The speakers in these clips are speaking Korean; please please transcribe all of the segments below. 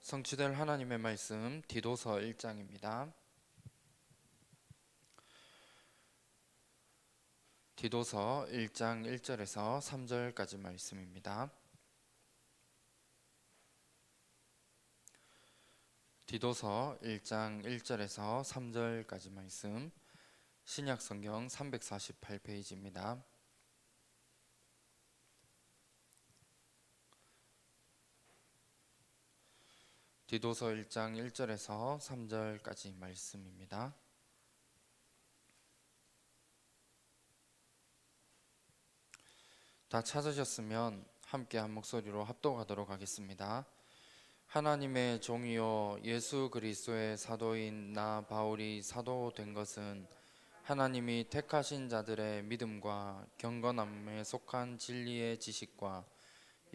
성취될 하나님의 말씀 디도서 1장입니다. 디도서 1장 1절에서 3절까지 말씀입니다. 디도서 1장 1절에서 3절까지 말씀, 신약성경 348페이지입니다. 디도서 1장 1절에서 3절까지 말씀입니다. 다 찾으셨으면 함께 한 목소리로 합독하도록 하겠습니다. 하나님의 종이요 예수 그리스도의 사도인 나 바울이 사도 된 것은 하나님이 택하신 자들의 믿음과 경건함에 속한 진리의 지식과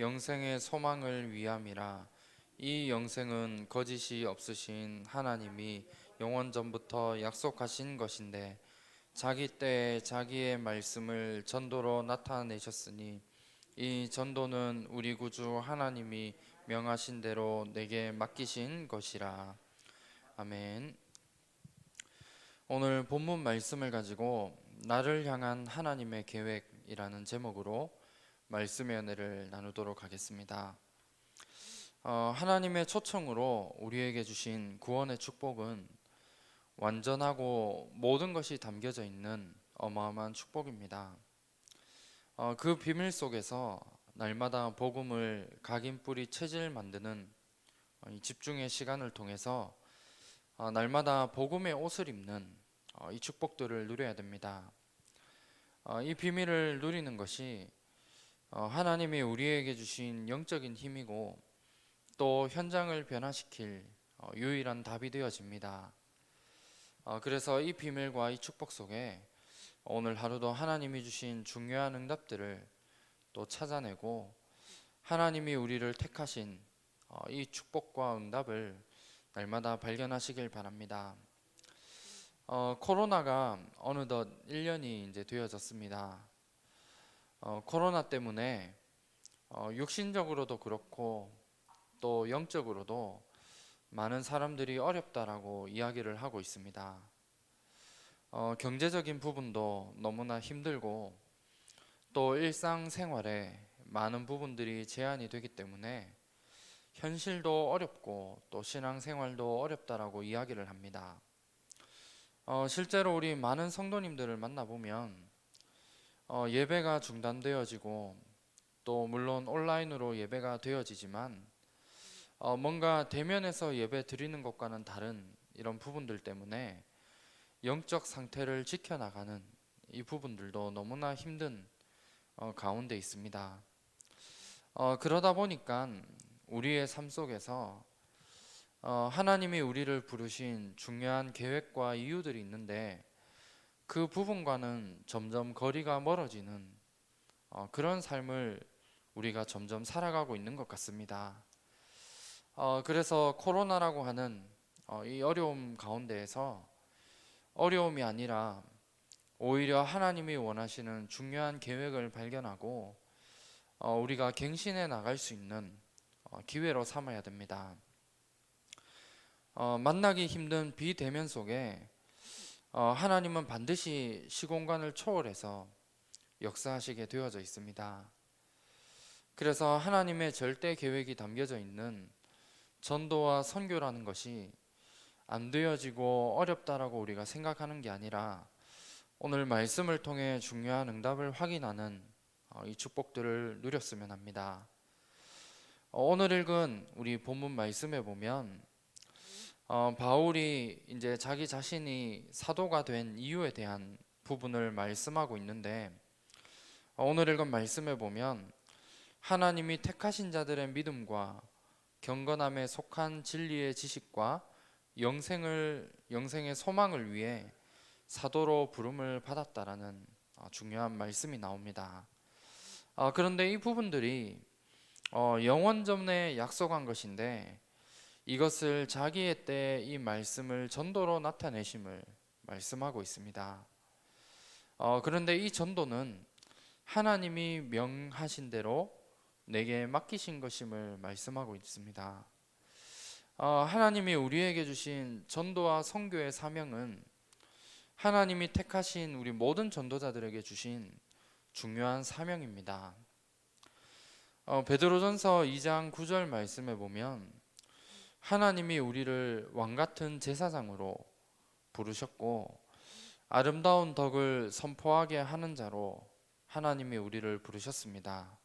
영생의 소망을 위함이라. 이 영생은 거짓이 없으신 하나님이 영원 전부터 약속하신 것인데 자기 때에 자기의 말씀을 전도로 나타내셨으니 이 전도는 우리 구주 하나님이 명하신 대로 내게 맡기신 것이라. 아멘. 오늘 본문 말씀을 가지고 나를 향한 하나님의 계획이라는 제목으로 말씀의 은혜를 나누도록 하겠습니다. 하나님의 초청으로 우리에게 주신 구원의 축복은 완전하고 모든 것이 담겨져 있는 어마어마한 축복입니다. 그 비밀 속에서 날마다 복음을 각인뿌리 체질 만드는 이 집중의 시간을 통해서 날마다 복음의 옷을 입는 이 축복들을 누려야 됩니다. 이 비밀을 누리는 것이 하나님이 우리에게 주신 영적인 힘이고 또 현장을 변화시킬 유일한 답이 되어집니다. 그래서 이 비밀과 이 축복 속에 오늘 하루도 하나님이 주신 중요한 응답들을 또 찾아내고 하나님이 우리를 택하신 이 축복과 응답을 날마다 발견하시길 바랍니다. 코로나가 어느덧 1년이 이제 되어졌습니다. 코로나 때문에 육신적으로도 그렇고 또 영적으로도 많은 사람들이 어렵다라고 이야기를 하고 있습니다. 경제적인 부분도 너무나 힘들고 또 일상생활에 많은 부분들이 제한이 되기 때문에 현실도 어렵고 또 신앙생활도 어렵다라고 이야기를 합니다. 실제로 우리 많은 성도님들을 만나보면 예배가 중단되어지고 또 물론 온라인으로 예배가 되어지지만 뭔가 대면에서 예배 드리는 것과는 다른 이런 부분들 때문에 영적 상태를 지켜나가는 이 부분들도 너무나 힘든 가운데 있습니다. 그러다 보니까 우리의 삶 속에서 하나님이 우리를 부르신 중요한 계획과 이유들이 있는데 그 부분과는 점점 거리가 멀어지는 그런 삶을 우리가 점점 살아가고 있는 것 같습니다. 그래서 코로나라고 하는 이 어려움 가운데에서 어려움이 아니라 오히려 하나님이 원하시는 중요한 계획을 발견하고 우리가 갱신해 나갈 수 있는 기회로 삼아야 됩니다. 만나기 힘든 비대면 속에 하나님은 반드시 시공간을 초월해서 역사하시게 되어져 있습니다. 그래서 하나님의 절대 계획이 담겨져 있는 전도와 선교라는 것이 안 되어지고 어렵다라고 우리가 생각하는 게 아니라 오늘 말씀을 통해 중요한 응답을 확인하는 이 축복들을 누렸으면 합니다. 오늘 읽은 우리 본문 말씀에 보면 바울이 이제 자기 자신이 사도가 된 이유에 대한 부분을 말씀하고 있는데 오늘 읽은 말씀에 보면 하나님이 택하신 자들의 믿음과 경건함에 속한 진리의 지식과 영생의 소망을 위해 사도로 부름을 받았다라는 중요한 말씀이 나옵니다. 그런데 이 부분들이 영원 전에 약속한 것인데 이것을 자기의 때에 이 말씀을 전도로 나타내심을 말씀하고 있습니다. 그런데 이 전도는 하나님이 명하신 대로 내게 맡기신 것임을 말씀하고 있습니다. 하나님이 우리에게 주신 전도와 선교의 사명은 하나님이 택하신 우리 모든 전도자들에게 주신 중요한 사명입니다. 베드로전서 2장 9절 말씀에 보면 하나님이 우리를 왕같은 제사장으로 부르셨고 아름다운 덕을 선포하게 하는 자로 하나님이 우리를 부르셨습니다.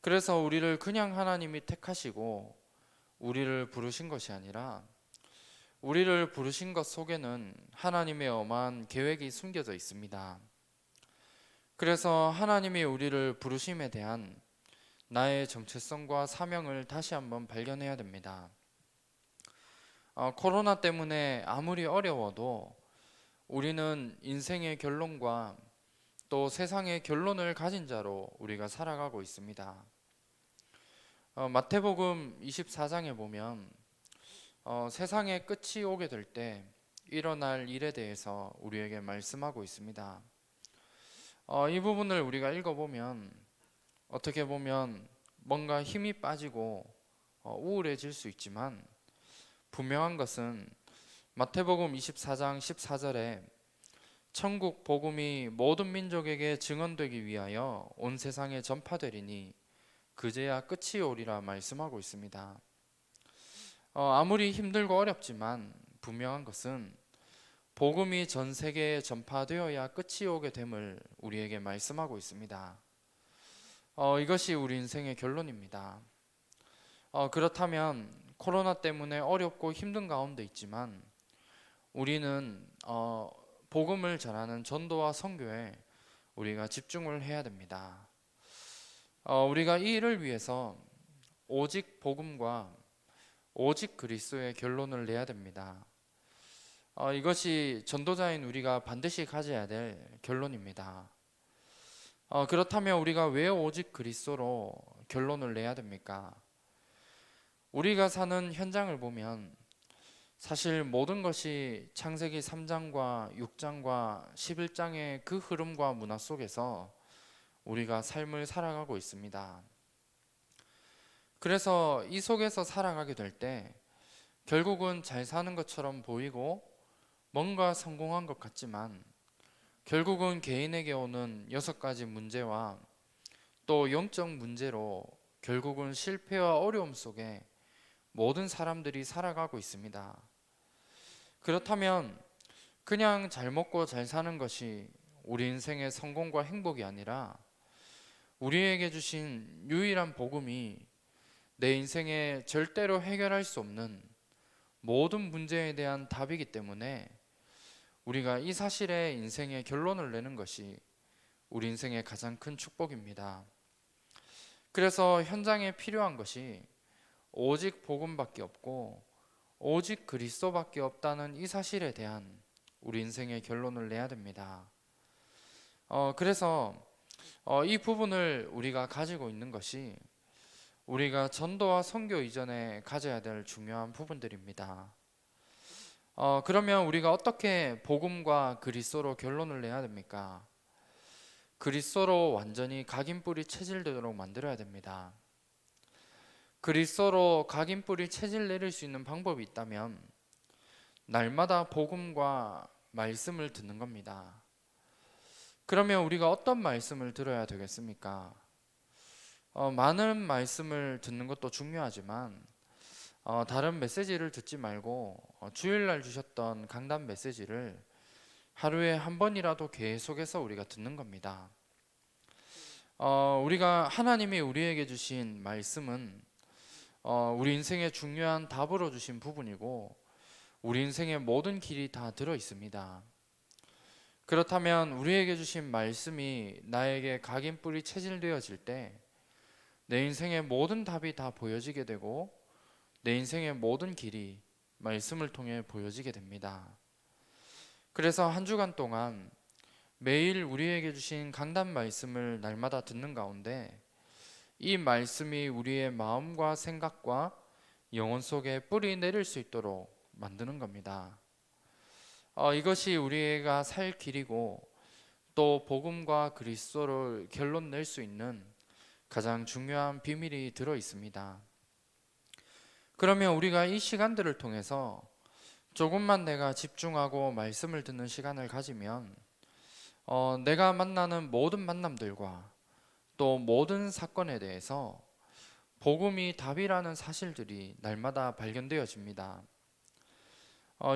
그래서 우리를 그냥 하나님이 택하시고 우리를 부르신 것이 아니라 우리를 부르신 것 속에는 하나님의 엄한 계획이 숨겨져 있습니다. 그래서 하나님이 우리를 부르심에 대한 나의 정체성과 사명을 다시 한번 발견해야 됩니다. 코로나 때문에 아무리 어려워도 우리는 인생의 결론과 또 세상의 결론을 가진 자로 우리가 살아가고 있습니다. 마태복음 24장에 보면 세상의 끝이 오게 될 때 일어날 일에 대해서 우리에게 말씀하고 있습니다. 이 부분을 우리가 읽어보면 어떻게 보면 뭔가 힘이 빠지고 우울해질 수 있지만 분명한 것은 마태복음 24장 14절에 천국 복음이 모든 민족에게 증언되기 위하여 온 세상에 전파되리니 그제야 끝이 오리라 말씀하고 있습니다. 아무리 힘들고 어렵지만 분명한 것은 복음이 전 세계에 전파되어야 끝이 오게 됨을 우리에게 말씀하고 있습니다. 이것이 우리 인생의 결론입니다. 그렇다면 코로나 때문에 어렵고 힘든 가운데 있지만 우리는 복음을 전하는 전도와 선교에 우리가 집중을 해야 됩니다. 우리가 이 일을 위해서 오직 복음과 오직 그리스도의 결론을 내야 됩니다. 이것이 전도자인 우리가 반드시 가져야 될 결론입니다. 그렇다면 우리가 왜 오직 그리스도로 결론을 내야 됩니까? 우리가 사는 현장을 보면 사실 모든 것이 창세기 3장과 6장과 11장의 그 흐름과 문화 속에서 우리가 삶을 살아가고 있습니다. 그래서 이 속에서 살아가게 될 때 결국은 잘 사는 것처럼 보이고 뭔가 성공한 것 같지만 결국은 개인에게 오는 6가지 문제와 또 영적 문제로 결국은 실패와 어려움 속에 모든 사람들이 살아가고 있습니다. 그렇다면 그냥 잘 먹고 잘 사는 것이 우리 인생의 성공과 행복이 아니라 우리에게 주신 유일한 복음이 내 인생에 절대로 해결할 수 없는 모든 문제에 대한 답이기 때문에 우리가 이 사실에 인생의 결론을 내는 것이 우리 인생의 가장 큰 축복입니다. 그래서 현장에 필요한 것이 오직 복음밖에 없고 오직 그리스도밖에 없다는 이 사실에 대한 우리 인생의 결론을 내야 됩니다. 그래서 이 부분을 우리가 가지고 있는 것이 우리가 전도와 선교 이전에 가져야 될 중요한 부분들입니다. 그러면 우리가 어떻게 복음과 그리스도로 결론을 내야 됩니까? 그리스도로 완전히 각인뿌리 체질되도록 만들어야 됩니다. 그리스도로 각인뿌리 체질 내릴 수 있는 방법이 있다면 날마다 복음과 말씀을 듣는 겁니다. 그러면 우리가 어떤 말씀을 들어야 되겠습니까? 많은 말씀을 듣는 것도 중요하지만 다른 메시지를 듣지 말고 주일날 주셨던 강단 메시지를 하루에 한 번이라도 계속해서 우리가 듣는 겁니다. 우리가 하나님이 우리에게 주신 말씀은 우리 인생의 중요한 답으로 주신 부분이고 우리 인생의 모든 길이 다 들어 있습니다. 그렇다면 우리에게 주신 말씀이 나에게 각인뿌리 체질되어질 때 내 인생의 모든 답이 다 보여지게 되고 내 인생의 모든 길이 말씀을 통해 보여지게 됩니다. 그래서 한 주간 동안 매일 우리에게 주신 강단 말씀을 날마다 듣는 가운데 이 말씀이 우리의 마음과 생각과 영혼 속에 뿌리 내릴 수 있도록 만드는 겁니다. 이것이 우리가 살 길이고 또 복음과 그리스도를 결론 낼 수 있는 가장 중요한 비밀이 들어 있습니다. 그러면 우리가 이 시간들을 통해서 조금만 내가 집중하고 말씀을 듣는 시간을 가지면 내가 만나는 모든 만남들과 또 모든 사건에 대해서 복음이 답이라는 사실들이 날마다 발견되어집니다.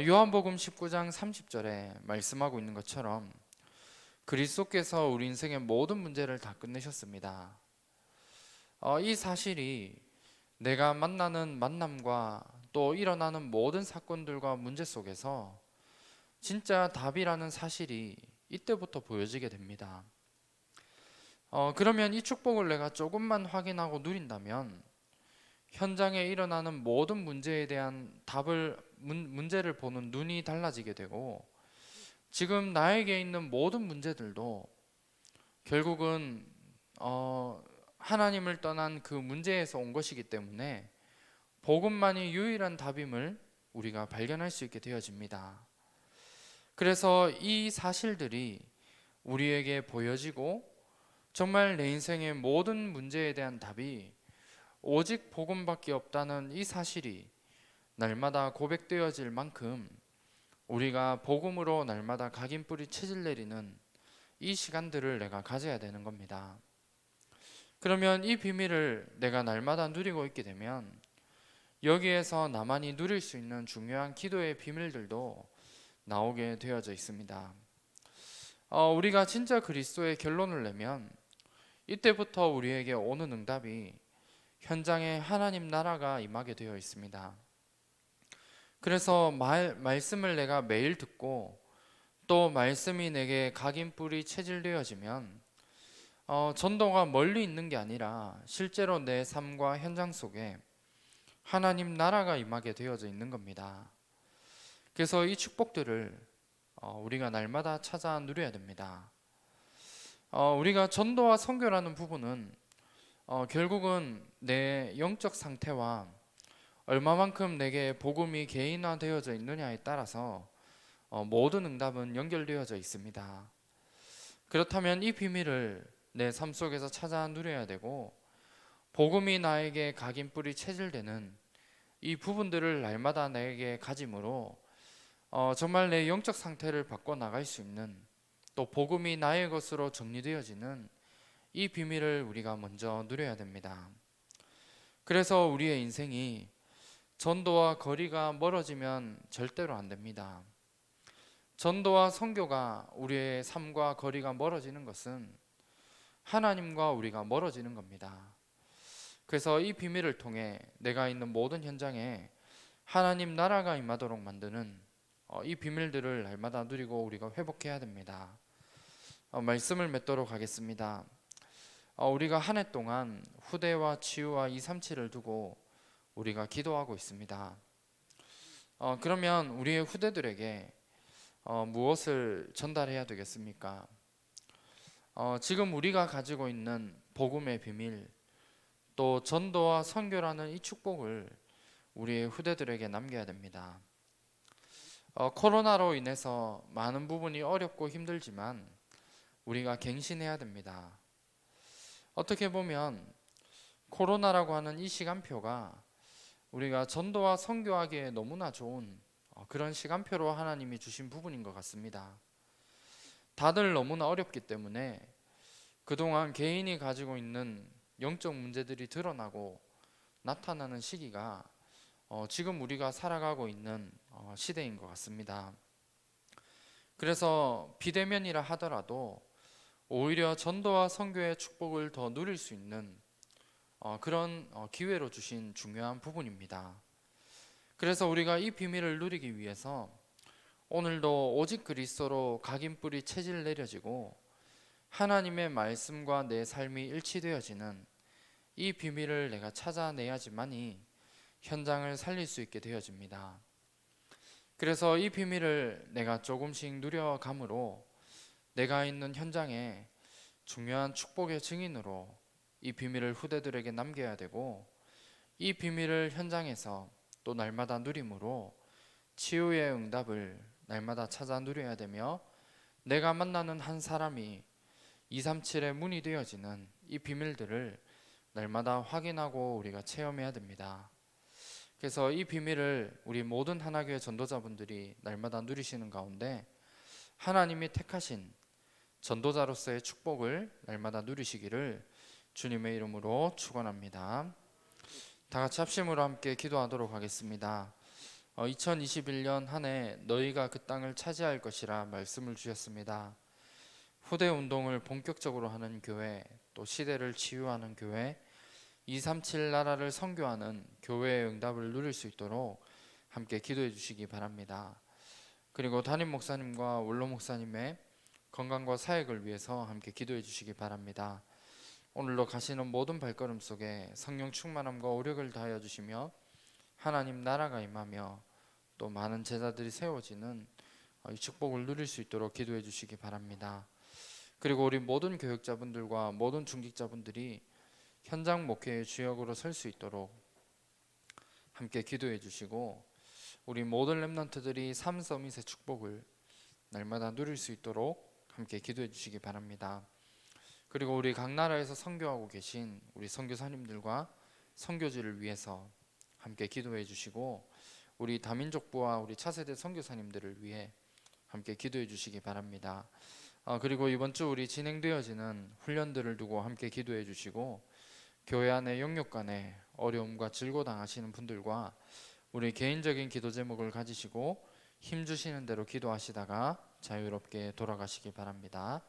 요한복음 19장 30절에 말씀하고 있는 것처럼 그리스도께서 우리 인생의 모든 문제를 다 끝내셨습니다. 이 사실이 내가 만나는 만남과 또 일어나는 모든 사건들과 문제 속에서 진짜 답이라는 사실이 이때부터 보여지게 됩니다. 그러면 이 축복을 내가 조금만 확인하고 누린다면 현장에 일어나는 모든 문제에 대한 문제를 보는 눈이 달라지게 되고 지금 나에게 있는 모든 문제들도 결국은 하나님을 떠난 그 문제에서 온 것이기 때문에 복음만이 유일한 답임을 우리가 발견할 수 있게 되어집니다. 그래서 이 사실들이 우리에게 보여지고 정말 내 인생의 모든 문제에 대한 답이 오직 복음밖에 없다는 이 사실이 날마다 고백되어질 만큼 우리가 복음으로 날마다 각인뿌리 채질 내리는 이 시간들을 내가 가져야 되는 겁니다. 그러면 이 비밀을 내가 날마다 누리고 있게 되면 여기에서 나만이 누릴 수 있는 중요한 기도의 비밀들도 나오게 되어져 있습니다. 우리가 진짜 그리스도의 결론을 내면 이때부터 우리에게 오는 응답이 현장에 하나님 나라가 임하게 되어 있습니다. 그래서 말씀을 내가 매일 듣고 또 말씀이 내게 각인뿌리 체질되어지면 전도가 멀리 있는 게 아니라 실제로 내 삶과 현장 속에 하나님 나라가 임하게 되어져 있는 겁니다. 그래서 이 축복들을 우리가 날마다 찾아 누려야 됩니다. 우리가 전도와 선교라는 부분은 결국은 내 영적 상태와 얼마만큼 내게 복음이 개인화되어져 있느냐에 따라서 모든 응답은 연결되어져 있습니다. 그렇다면 이 비밀을 내 삶 속에서 찾아 누려야 되고 복음이 나에게 각인뿌리 체질되는 이 부분들을 날마다 나에게 가짐으로 정말 내 영적 상태를 바꿔 나갈 수 있는 또 복음이 나의 것으로 정리되어지는 이 비밀을 우리가 먼저 누려야 됩니다. 그래서 우리의 인생이 전도와 거리가 멀어지면 절대로 안 됩니다. 전도와 선교가 우리의 삶과 거리가 멀어지는 것은 하나님과 우리가 멀어지는 겁니다. 그래서 이 비밀을 통해 내가 있는 모든 현장에 하나님 나라가 임하도록 만드는 이 비밀들을 날마다 누리고 우리가 회복해야 됩니다. 말씀을 맺도록 하겠습니다. 우리가 한 해 동안 후대와 치유와 237을 두고 우리가 기도하고 있습니다. 그러면 우리의 후대들에게 무엇을 전달해야 되겠습니까? 지금 우리가 가지고 있는 복음의 비밀, 또 전도와 선교라는 이 축복을 우리의 후대들에게 남겨야 됩니다. 코로나로 인해서 많은 부분이 어렵고 힘들지만 우리가 갱신해야 됩니다. 어떻게 보면 코로나라고 하는 이 시간표가 우리가 전도와 선교하기에 너무나 좋은 그런 시간표로 하나님이 주신 부분인 것 같습니다. 다들 너무나 어렵기 때문에 그동안 개인이 가지고 있는 영적 문제들이 드러나고 나타나는 시기가 지금 우리가 살아가고 있는 시대인 것 같습니다. 그래서 비대면이라 하더라도 오히려 전도와 선교의 축복을 더 누릴 수 있는 그런 기회로 주신 중요한 부분입니다. 그래서 우리가 이 비밀을 누리기 위해서 오늘도 오직 그리스도로 각인뿌리 체질 내려지고 하나님의 말씀과 내 삶이 일치되어지는 이 비밀을 내가 찾아내야지만이 현장을 살릴 수 있게 되어집니다. 그래서 이 비밀을 내가 조금씩 누려감으로 내가 있는 현장에 중요한 축복의 증인으로 이 비밀을 후대들에게 남겨야 되고 이 비밀을 현장에서 또 날마다 누림으로 치유의 응답을 날마다 찾아 누려야 되며 내가 만나는 한 사람이 237의 문이 되어지는 이 비밀들을 날마다 확인하고 우리가 체험해야 됩니다. 그래서 이 비밀을 우리 모든 하나교회 전도자분들이 날마다 누리시는 가운데 하나님이 택하신 전도자로서의 축복을 날마다 누리시기를 주님의 이름으로 축원합니다. 다 같이 합심으로 함께 기도하도록 하겠습니다. 2021년 한 해 너희가 그 땅을 차지할 것이라 말씀을 주셨습니다. 후대 운동을 본격적으로 하는 교회, 또 시대를 치유하는 교회, 237 나라를 선교하는 교회의 응답을 누릴 수 있도록 함께 기도해 주시기 바랍니다. 그리고 담임 목사님과 원로 목사님의 건강과 사역을 위해서 함께 기도해 주시기 바랍니다. 오늘로 가시는 모든 발걸음 속에 성령 충만함과 오력을 다하여 주시며 하나님 나라가 임하며 또 많은 제자들이 세워지는 이 축복을 누릴 수 있도록 기도해 주시기 바랍니다. 그리고 우리 모든 교육자분들과 모든 중직자분들이 현장 목회의 주역으로 설 수 있도록 함께 기도해 주시고 우리 모든 렘넌트들이 삶 서밋의 축복을 날마다 누릴 수 있도록 함께 기도해 주시기 바랍니다. 그리고 우리 각 나라에서 선교하고 계신 우리 선교사님들과 선교지를 위해서 함께 기도해 주시고 우리 다민족부와 우리 차세대 선교사님들을 위해 함께 기도해 주시기 바랍니다. 그리고 이번 주 우리 진행되어지는 훈련들을 두고 함께 기도해 주시고 교회 안에 영육 간에 어려움과 질고 당하시는 분들과 우리 개인적인 기도 제목을 가지시고 힘 주시는 대로 기도하시다가 자유롭게 돌아가시기 바랍니다.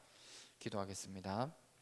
기도하겠습니다.